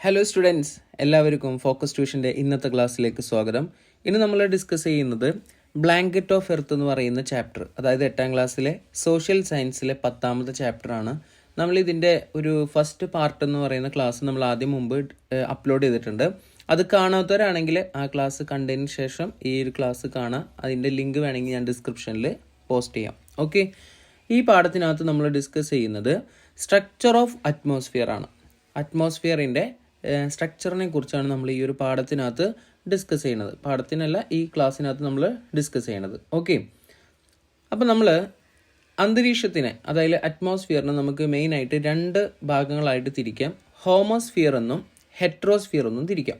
Hello students, എല്ലാവർക്കും focus ട്യൂഷൻ്റെ ഇന്നത്തെ ക്ലാസ്സിലേക്ക് സ്വാഗതം. ഇന്ന് നമ്മൾ ഡിസ്കസ് ചെയ്യുന്നത് ബ്ലാങ്കറ്റ് ഓഫ് എർത്ത് എന്ന് പറയുന്ന ചാപ്റ്റർ, അതായത് 8ാം ക്ലാസ്സിലെ സോഷ്യൽ സയൻസിലെ 10ാമത്തെ ചാപ്റ്ററാണ്. നമ്മളിതിൻ്റെ ഒരു ഫസ്റ്റ് പാർട്ട് എന്ന് പറയുന്ന ക്ലാസ് നമ്മൾ ആദ്യം മുമ്പ് അപ്ലോഡ് ചെയ്തിട്ടുണ്ട്. അത് കാണാത്തവരാണെങ്കിൽ ആ ക്ലാസ് കണ്ടതിന് ശേഷം ഈ ഒരു ക്ലാസ് കാണാം. അതിൻ്റെ ലിങ്ക് വേണമെങ്കിൽ ഞാൻ ഡിസ്ക്രിപ്ഷനിൽ പോസ്റ്റ് ചെയ്യാം. ഓക്കെ, ഈ പാഠത്തിനകത്ത് നമ്മൾ ഡിസ്കസ് ചെയ്യുന്നത് സ്ട്രക്ചർ ഓഫ് അറ്റ്മോസ്ഫിയർ ആണ്. അറ്റ്മോസ്ഫിയറിൻ്റെ സ്ട്രക്ചറിനെ കുറിച്ചാണ് നമ്മൾ ഈ ഒരു പാഠത്തിനകത്ത് ഡിസ്കസ് ചെയ്യുന്നത്. പാഠത്തിനല്ല, ഈ ക്ലാസ്സിനകത്ത് നമ്മൾ ഡിസ്കസ് ചെയ്യണത്. ഓക്കെ, അപ്പോൾ നമ്മൾ അന്തരീക്ഷത്തിനെ, അതായത് അറ്റ്മോസ്ഫിയറിനെ നമുക്ക് മെയിനായിട്ട് 2 ഭാഗങ്ങളായിട്ട് തിരിക്കാം. ഹോമോസ്ഫിയർ എന്നും ഹെട്രോസ്ഫിയർ എന്നും തിരിക്കാം.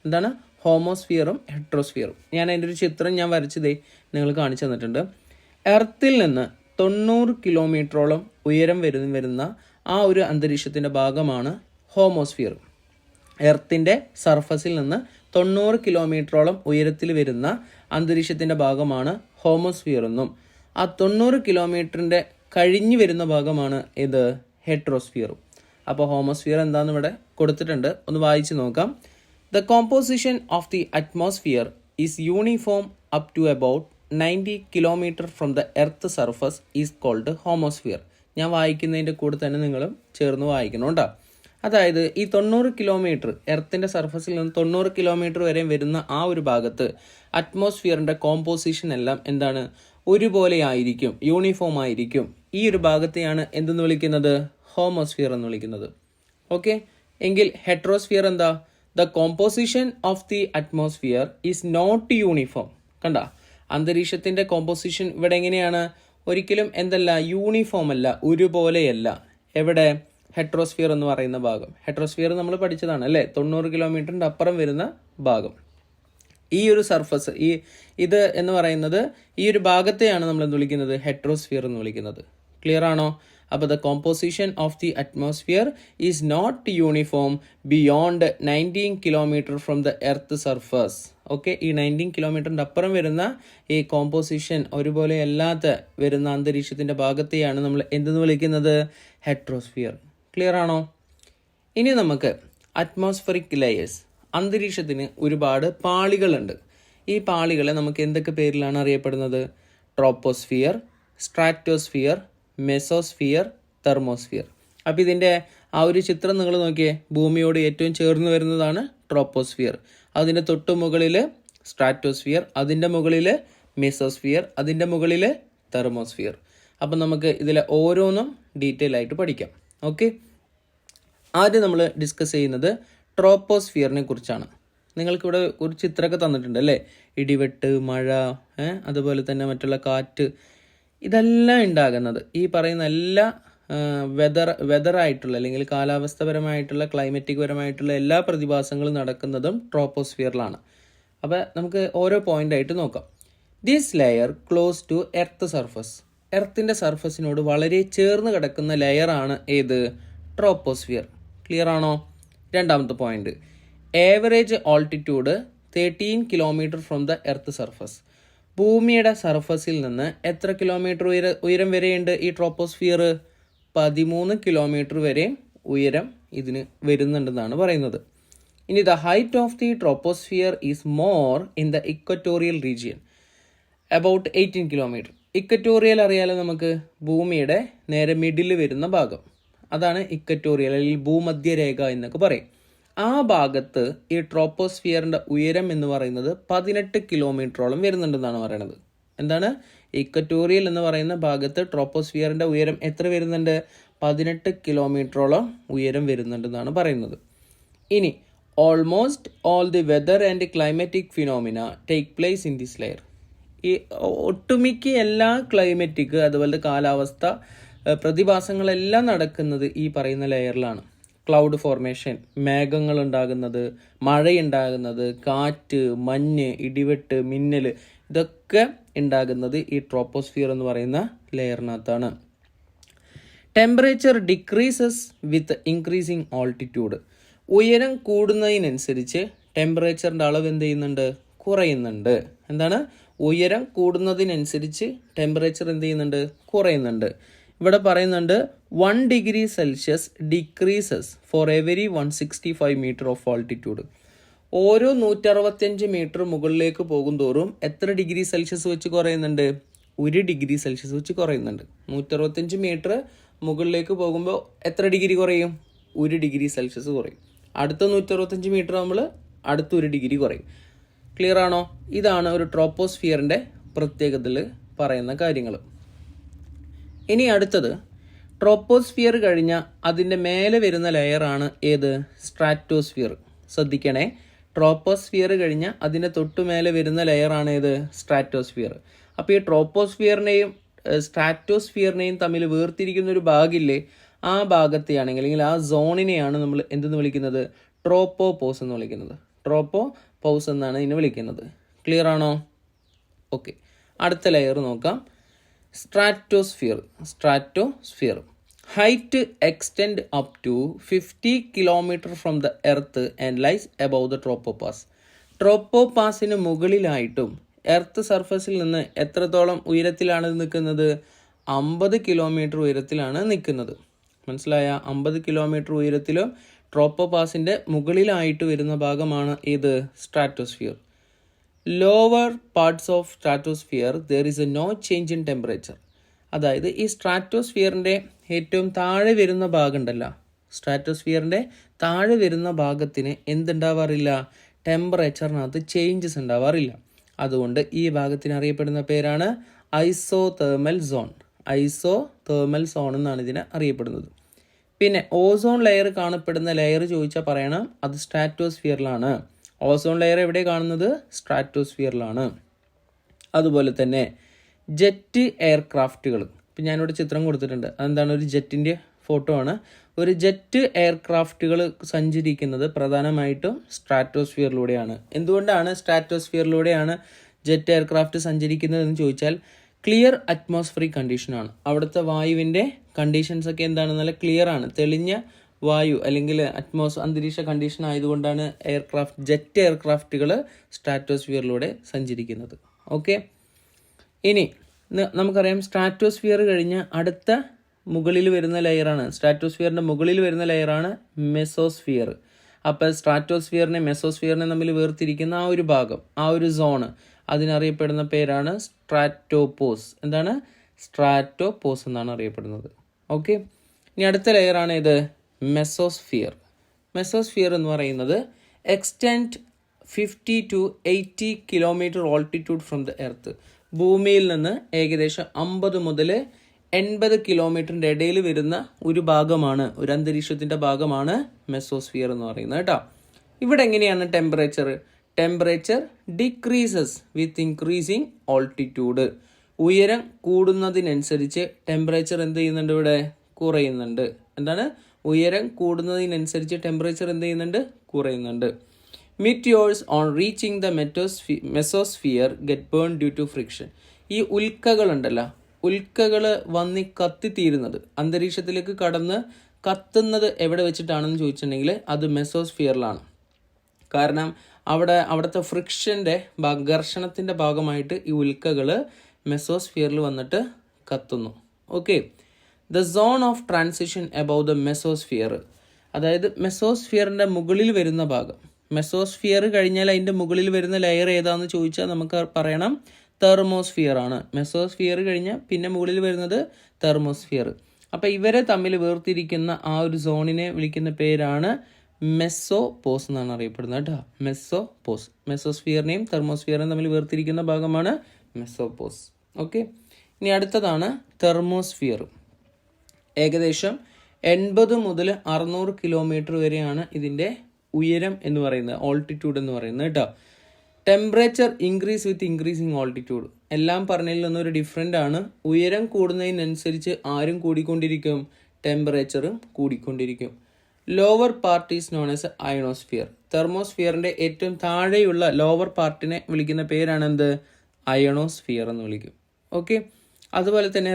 എന്താണ് ഹോമോസ്ഫിയറും ഹെട്രോസ്ഫിയറും? ഞാൻ അതിൻ്റെ ഒരു ചിത്രം ഞാൻ വരച്ചതേ നിങ്ങൾ കാണിച്ചു തന്നിട്ടുണ്ട്. എർത്തിൽ നിന്ന് 90 കിലോമീറ്ററോളം ഉയരം വരുന്ന ആ ഒരു അന്തരീക്ഷത്തിൻ്റെ ഭാഗമാണ് ഹോമോസ്ഫിയർ. എർത്തിൻ്റെ സർഫസിൽ നിന്ന് 90 കിലോമീറ്ററോളം ഉയരത്തിൽ വരുന്ന അന്തരീക്ഷത്തിൻ്റെ ഭാഗമാണ് ഹോമോസ്ഫിയർ എന്നും, ആ 90 കിലോമീറ്ററിൻ്റെ കഴിഞ്ഞ് വരുന്ന ഭാഗമാണ് ഇത് ഹെട്രോസ്ഫിയറും. അപ്പോൾ ഹോമോസ്ഫിയർ എന്താണെന്ന് ഇവിടെ കൊടുത്തിട്ടുണ്ട്, ഒന്ന് വായിച്ച് നോക്കാം. The composition of the atmosphere is uniform up to about 90 kilometre from the earth surface is called homosphere. ഞാൻ വായിക്കുന്നതിൻ്റെ കൂടെ തന്നെ നിങ്ങളും ചേർന്ന് വായിക്കണം കേട്ടോ. അതായത് ഈ 90 കിലോമീറ്റർ, എർത്തിൻ്റെ സർഫസിൽ നിന്ന് 90 കിലോമീറ്റർ വരെ വരുന്ന ആ ഒരു ഭാഗത്ത് അറ്റ്മോസ്ഫിയറിൻ്റെ കോമ്പോസിഷൻ എല്ലാം എന്താണ്, ഒരുപോലെ ആയിരിക്കും, യൂണിഫോം ആയിരിക്കും. ഈ ഒരു ഭാഗത്തെയാണ് എന്തെന്ന് വിളിക്കുന്നത്, ഹോമോസ്ഫിയർ എന്ന് വിളിക്കുന്നത്. ഓക്കെ, എങ്കിൽ ഹെട്രോസ്ഫിയർ എന്താ? The composition of the atmosphere is not uniform. കണ്ട, അന്തരീക്ഷത്തിൻ്റെ കോമ്പോസിഷൻ ഇവിടെ എങ്ങനെയാണ്? ഒരിക്കലും എന്തല്ല, യൂണിഫോം അല്ല, ഒരുപോലെയല്ല. എവിടെ? ഹെട്രോസ്ഫിയർ എന്ന് പറയുന്ന ഭാഗം. ഹെട്രോസ്ഫിയർ നമ്മൾ പഠിച്ചതാണ് അല്ലേ, 90 കിലോമീറ്ററിൻ്റെ അപ്പുറം വരുന്ന ഭാഗം. ഈ ഒരു സർഫസ്, ഇത് എന്ന് പറയുന്നത് ഈ ഒരു ഭാഗത്തെയാണ് നമ്മൾ എന്ത് വിളിക്കുന്നത്, ഹെട്രോസ്ഫിയർ എന്ന് വിളിക്കുന്നത്. ക്ലിയർ ആണോ? അപ്പോൾ the composition of the atmosphere is not uniform beyond 19 kilometre from the earth surface. Okay, ഈ 19 കിലോമീറ്ററിൻ്റെ അപ്പുറം വരുന്ന ഈ കോമ്പോസിഷൻ ഒരുപോലെ അല്ലാത്ത വരുന്ന അന്തരീക്ഷത്തിൻ്റെ ഭാഗത്തെയാണ് നമ്മൾ എന്തെന്ന് വിളിക്കുന്നത്, ഹെട്രോസ്ഫിയർ. ക്ലിയർ ആണോ? ഇനി നമുക്ക് അറ്റ്മോസ്ഫറിക് ലെയേഴ്സ്, അന്തരീക്ഷത്തിന് ഒരുപാട് പാളികളുണ്ട്. ഈ പാളികളെ നമുക്ക് എന്തൊക്കെ പേരിലാണ് അറിയപ്പെടുന്നത്? Troposphere, stratosphere, mesosphere, thermosphere. അപ്പോൾ ഇതിൻ്റെ ആ ഒരു ചിത്രം നിങ്ങൾ നോക്കിയേ, ഭൂമിയോട് ഏറ്റവും ചേർന്ന് വരുന്നതാണ് ട്രോപ്പോസ്ഫിയർ, അതിൻ്റെ തൊട്ട് മുകളിൽ സ്ട്രാറ്റോസ്ഫിയർ, അതിൻ്റെ മുകളിൽ മെസോസ്ഫിയർ, അതിൻ്റെ മുകളിൽ തെർമോസ്ഫിയർ. അപ്പം നമുക്ക് ഇതിലെ ഓരോന്നും ഡീറ്റെയിൽ ആയിട്ട് പഠിക്കാം. ഓക്കെ, ആദ്യം നമ്മൾ ഡിസ്കസ് ചെയ്യുന്നത് ട്രോപ്പോസ്ഫിയറിനെ കുറിച്ചാണ്. നിങ്ങൾക്കിവിടെ ഒരു ചിത്രമൊക്കെ തന്നിട്ടുണ്ട് അല്ലേ, ഇടിവെട്ട്, മഴ, അതുപോലെ തന്നെ മറ്റുള്ള കാറ്റ്, ഇതെല്ലാം ഉണ്ടാകുന്നത് ഈ പറയുന്ന എല്ലാ വെതറായിട്ടുള്ള അല്ലെങ്കിൽ കാലാവസ്ഥപരമായിട്ടുള്ള ക്ലൈമറ്റിക് പരമായിട്ടുള്ള എല്ലാ പ്രതിഭാസങ്ങളും നടക്കുന്നതും ട്രോപ്പോസ്ഫിയറിലാണ്. അപ്പോൾ നമുക്ക് ഓരോ പോയിൻ്റായിട്ട് നോക്കാം. This layer close to earth surface, എർത്തിൻ്റെ സർഫസിനോട് വളരെ ചേർന്ന് കിടക്കുന്ന ലെയറാണ് ഏത്, ട്രോപ്പോസ്ഫിയർ. ക്ലിയർ ആണോ? രണ്ടാമത്തെ point, average altitude 13 kilometre from the earth surface. ഭൂമിയുടെ സർഫസിൽ നിന്ന് എത്ര കിലോമീറ്റർ ഉയരം വരെയുണ്ട് ഈ ട്രോപ്പോസ്ഫിയർ? 13 കിലോമീറ്റർ വരെ ഉയരം ഇതിന് വരുന്നുണ്ടെന്നാണ് പറയുന്നത്. ഇനി the height of the troposphere is more in the equatorial region, about 18 kilometre. Equatorial അറിയാലോ നമുക്ക്, ഭൂമിയുടെ നേരെ മിഡിൽ വരുന്ന ഭാഗം, അതാണ് ഇക്വറ്റോറിയൽ അല്ലെങ്കിൽ ഭൂമധ്യരേഖ എന്നൊക്കെ പറയും. ആ ഭാഗത്ത് ഈ ട്രോപ്പോസ്ഫിയറിൻ്റെ ഉയരം എന്ന് പറയുന്നത് 18 കിലോമീറ്ററോളം വരുന്നുണ്ടെന്നാണ് പറയുന്നത്. എന്താണ്? ഇക്വറ്റോറിയൽ എന്ന് പറയുന്ന ഭാഗത്ത് ട്രോപ്പോസ്ഫിയറിൻ്റെ ഉയരം എത്ര വരുന്നുണ്ട്? 18 കിലോമീറ്ററോളം ഉയരം വരുന്നുണ്ടെന്നാണ് പറയുന്നത്. ഇനി almost all the whether and climatic phenomena take place in this layer. ഈ ഒട്ടുമിക്ക എല്ലാ ക്ലൈമറ്റിക് അതുപോലെ കാലാവസ്ഥ പ്രതിഭാസങ്ങളെല്ലാം നടക്കുന്നത് ഈ പറയുന്ന ലെയറിലാണ്. ക്ലൗഡ് ഫോർമേഷൻ, മേഘങ്ങൾ ഉണ്ടാകുന്നത്, മഴയുണ്ടാകുന്നത്, കാറ്റ്, മഞ്ഞ്, ഇടിവെട്ട്, മിന്നൽ, ഇതൊക്കെ ഉണ്ടാകുന്നത് ഈ ട്രോപ്പോസ്ഫിയർ എന്ന് പറയുന്ന ലെയറിനകത്താണ്. Temperature decreases with increasing altitude. ഉയരം കൂടുന്നതിനനുസരിച്ച് ടെമ്പറേച്ചറിൻ്റെ അളവ് എന്ത് ചെയ്യുന്നുണ്ട്? കുറയുന്നുണ്ട്. എന്താണ്? ഉയരം കൂടുന്നതിനനുസരിച്ച് ടെമ്പറേച്ചർ എന്ത് ചെയ്യുന്നുണ്ട്? കുറയുന്നുണ്ട്. ഇവിടെ പറയുന്നുണ്ട് 1 degree Celsius decreases for every 165 metre of altitude. ഓരോ 165 മീറ്റർ മുകളിലേക്ക് പോകും തോറും എത്ര ഡിഗ്രി സെൽഷ്യസ് വെച്ച് കുറയുന്നുണ്ട്? 1 ഡിഗ്രി സെൽഷ്യസ് വെച്ച് കുറയുന്നുണ്ട്. 165 മീറ്റർ മുകളിലേക്ക് പോകുമ്പോൾ എത്ര ഡിഗ്രി കുറയും? 1 ഡിഗ്രി സെൽഷ്യസ് കുറയും. അടുത്ത 165 മീറ്റർ നമ്മൾ അടുത്ത 1 ഡിഗ്രി കുറയും. ക്ലിയർ ആണോ? ഇതാണ് ഒരു ട്രോപ്പോസ്ഫിയറിൻ്റെ പ്രത്യേകതയിൽ പറയുന്ന കാര്യങ്ങൾ. ഇനി അടുത്തത് ട്രോപ്പോസ്ഫിയർ കഴിഞ്ഞ അതിൻ്റെ മേലെ വരുന്ന ലെയറാണ് ഏത്? സ്ട്രാറ്റോസ്ഫിയർ. ശ്രദ്ധിക്കണേ, ട്രോപ്പോസ്ഫിയർ കഴിഞ്ഞ അതിൻ്റെ തൊട്ടുമേലെ വരുന്ന ലെയറാണ് ഏത്? സ്ട്രാറ്റോസ്ഫിയർ. അപ്പോൾ ഈ ട്രോപ്പോസ്ഫിയറിനെയും സ്ട്രാറ്റോസ്ഫിയറിനെയും തമ്മിൽ വേർതിരിക്കുന്ന ഒരു ഭാഗമില്ലേ, ആ ഭാഗത്തെയാണെങ്കിൽ അല്ലെങ്കിൽ ആ സോണിനെയാണ് നമ്മൾ എന്തെന്ന് വിളിക്കുന്നത്? ട്രോപ്പോപോസ് എന്ന് വിളിക്കുന്നത്. ട്രോപ്പോപോസ് എന്നാണ് ഇതിനെ വിളിക്കുന്നത്. ക്ലിയർ ആണോ? ഓക്കെ, അടുത്ത ലെയർ നോക്കാം. Stratosphere height extend up to 50 kilometre from the earth and lies above the tropopause. ട്രോപ്പോപാസിന് മുകളിലായിട്ടും എർത്ത് സർഫസിൽ നിന്ന് എത്രത്തോളം ഉയരത്തിലാണ് നിൽക്കുന്നത്? 50 കിലോമീറ്റർ ഉയരത്തിലാണ് നിൽക്കുന്നത്. മനസ്സിലായ? 50 കിലോമീറ്റർ ഉയരത്തിലും ട്രോപ്പോപാസിൻ്റെ മുകളിലായിട്ട് വരുന്ന ഭാഗമാണ് ഇത് stratosphere. Lower parts of stratosphere there is a no change in temperature. അതായത് ഈ സ്ട്രാറ്റോസ്ഫിയറിൻ്റെ ഏറ്റവും താഴെ വരുന്ന ഭാഗം ഉണ്ടല്ലോ, സ്ട്രാറ്റോസ്ഫിയറിൻ്റെ താഴെ വരുന്ന ഭാഗത്തിന് എന്തുണ്ടാവാറില്ല? ടെമ്പറേച്ചറിനകത്ത് ചേഞ്ചസ് ഉണ്ടാവാറില്ല. അതുകൊണ്ട് ഈ ഭാഗത്തിന് അറിയപ്പെടുന്ന പേരാണ് ഐസോതേർമൽ സോൺ. ഐസോതേർമൽ സോൺ എന്നാണ് ഇതിനെ അറിയപ്പെടുന്നത്. പിന്നെ ഓസോൺ ലെയർ കാണപ്പെടുന്ന ലെയർ ചോദിച്ചാൽ പറയണം അത് സ്ട്രാറ്റോസ്ഫിയറിലാണ്. ഓസോൺ ലെയർ എവിടെ കാണുന്നത്? സ്ട്രാറ്റോസ്ഫിയറിലാണ്. അതുപോലെ തന്നെ ജെറ്റ് എയർക്രാഫ്റ്റുകൾ, ഇപ്പം ഞാനിവിടെ ചിത്രം കൊടുത്തിട്ടുണ്ട്. അതെന്താണ്? ഒരു ജെറ്റിൻ്റെ ഫോട്ടോ ആണ്. ഒരു ജെറ്റ് എയർക്രാഫ്റ്റുകൾ സഞ്ചരിക്കുന്നത് പ്രധാനമായിട്ടും സ്ട്രാറ്റോസ്ഫിയറിലൂടെയാണ്. എന്തുകൊണ്ടാണ് സ്ട്രാറ്റോസ്ഫിയറിലൂടെയാണ് ജെറ്റ് എയർക്രാഫ്റ്റ് സഞ്ചരിക്കുന്നതെന്ന് ചോദിച്ചാൽ ക്ലിയർ അറ്റ്മോസ്ഫിയറിക് കണ്ടീഷനാണ്. അവിടുത്തെ വായുവിൻ്റെ കണ്ടീഷൻസ് ഒക്കെ എന്താണ്? നല്ല ക്ലിയർ ആണ്, തെളിഞ്ഞ വായു അല്ലെങ്കിൽ അന്തരീക്ഷ കണ്ടീഷൻ ആയതുകൊണ്ടാണ് ജെറ്റ് എയർക്രാഫ്റ്റുകൾ സ്ട്രാറ്റോസ്ഫിയറിലൂടെ സഞ്ചരിക്കുന്നത്. ഓക്കെ, ഇനി നമുക്കറിയാം സ്ട്രാറ്റോസ്ഫിയർ കഴിഞ്ഞ് അടുത്ത മുകളിൽ വരുന്ന ലെയറാണ്, സ്ട്രാറ്റോസ്ഫിയറിൻ്റെ മുകളിൽ വരുന്ന ലെയറാണ് മെസോസ്ഫിയർ. അപ്പോൾ സ്ട്രാറ്റോസ്ഫിയറിനെ മെസോസ്ഫിയറിനെ തമ്മിൽ വേർതിരിക്കുന്ന ആ ഒരു ഭാഗം, ആ ഒരു സോണ്, അതിനറിയപ്പെടുന്ന പേരാണ് സ്ട്രാറ്റോപോസ്. എന്താണ്? സ്ട്രാറ്റോപോസ് എന്നാണ് അറിയപ്പെടുന്നത്. ഓക്കെ, ഇനി അടുത്ത ലെയറാണ് ഇത് മെസോസ്ഫിയർ. മെസോസ്ഫിയർ എന്ന് പറയുന്നത് extend 50 to 80 kilometre altitude from the earth. ഭൂമിയിൽ നിന്ന് ഏകദേശം 50 മുതൽ 80 കിലോമീറ്ററിൻ്റെ ഇടയിൽ വരുന്ന ഒരു ഭാഗമാണ്, ഒരു അന്തരീക്ഷത്തിൻ്റെ ഭാഗമാണ് മെസോസ്ഫിയർ എന്ന് പറയുന്നത് കേട്ടോ. ഇവിടെ എങ്ങനെയാണ് temperature decreases with increasing altitude. ഉയരം കൂടുന്നതിനനുസരിച്ച് ടെമ്പറേച്ചർ എന്ത് ചെയ്യുന്നുണ്ട്? ഇവിടെ കുറയുന്നുണ്ട്. എന്താണ്? ഉയരം കൂടുന്നതിനനുസരിച്ച് ടെമ്പറേച്ചർ എന്ത് ചെയ്യുന്നുണ്ട്? കുറയുന്നുണ്ട്. Meteors on reaching the mesosphere get burn due to friction. ഈ ഉൽക്കകളുണ്ടല്ലോ, ഉൽക്കകൾ വന്നി കത്തിത്തീരുന്നത്, അന്തരീക്ഷത്തിലേക്ക് കടന്ന് കത്തുന്നത് എവിടെ വെച്ചിട്ടാണെന്ന് ചോദിച്ചിട്ടുണ്ടെങ്കിൽ അത് മെസോസ്ഫിയറിലാണ്. കാരണം അവിടുത്തെ ഫ്രിക്ഷൻ്റെ ഘർഷണത്തിൻ്റെ ഭാഗമായിട്ട് ഈ ഉൽക്കകൾ മെസോസ്ഫിയറിൽ വന്നിട്ട് കത്തുന്നു. Okay, the zone of transition above the mesosphere, അതായത് മെസോസ്ഫിയറിൻ്റെ മുകളിൽ വരുന്ന ഭാഗം. മെസോസ്ഫിയർ കഴിഞ്ഞാൽ അതിൻ്റെ മുകളിൽ വരുന്ന ലെയർ ഏതാണെന്ന് ചോദിച്ചാൽ നമുക്ക് പറയണം തെർമോസ്ഫിയർ ആണ്. മെസോസ്ഫിയർ കഴിഞ്ഞാൽ പിന്നെ മുകളിൽ വരുന്നത് തെർമോസ്ഫിയർ. അപ്പോൾ ഇവരെ തമ്മിൽ വേർതിരിക്കുന്ന ആ ഒരു സോണിനെ വിളിക്കുന്ന പേരാണ് മെസോപോസ് എന്നാണ് അറിയപ്പെടുന്നത് കേട്ടോ. മെസോപോസ്. മെസോസ്ഫിയറിനെയും തെർമോസ്ഫിയറിനെയും തമ്മിൽ വേർതിരിക്കുന്ന ഭാഗമാണ് മെസോപോസ്. ഓക്കെ, ഇനി അടുത്തതാണ് തെർമോസ്ഫിയർ. ഏകദേശം 80 മുതൽ 600 കിലോമീറ്റർ വരെയാണ് ഇതിൻ്റെ ഉയരം എന്ന് പറയുന്നത്, ഓൾട്ടിറ്റ്യൂഡ് എന്ന് പറയുന്നത് കേട്ടോ. Temperature increase with increasing altitude. എല്ലാം പറഞ്ഞതിൽ നിന്നൊരു ഡിഫറൻ്റ് ആണ്. ഉയരം കൂടുന്നതിനനുസരിച്ച് ആരും കൂടിക്കൊണ്ടിരിക്കും? ടെമ്പറേച്ചറും കൂടിക്കൊണ്ടിരിക്കും. Lower part is known as ionosphere. തെർമോസ്ഫിയറിൻ്റെ ഏറ്റവും താഴെയുള്ള ലോവർ പാർട്ടിനെ വിളിക്കുന്ന പേരാണ് എന്ത്? അയണോസ്ഫിയർ എന്ന് വിളിക്കും. ഓക്കെ, അതുപോലെ തന്നെ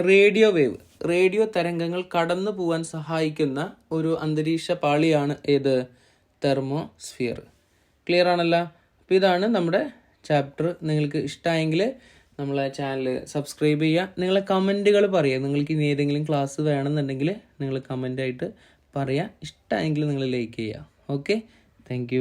റേഡിയോ തരംഗങ്ങൾ കടന്നു പോകാൻ സഹായിക്കുന്ന ഒരു അന്തരീക്ഷ പാളിയാണ് ഏത്? തെർമോസ്ഫിയർ. ക്ലിയർ ആണല്ലോ? അപ്പോൾ ഇതാണ് നമ്മുടെ ചാപ്റ്റർ. നിങ്ങൾക്ക് ഇഷ്ടമായെങ്കിൽ നമ്മളെ ചാനൽ സബ്സ്ക്രൈബ് ചെയ്യുക. നിങ്ങളെ കമൻറ്റുകൾ പറയുക. നിങ്ങൾക്ക് ഇനി ഏതെങ്കിലും ക്ലാസ് വേണമെന്നുണ്ടെങ്കിൽ നിങ്ങൾ കമൻ്റായിട്ട് പറയുക. ഇഷ്ടമായെങ്കിൽ നിങ്ങൾ ലൈക്ക് ചെയ്യുക. Okay, thank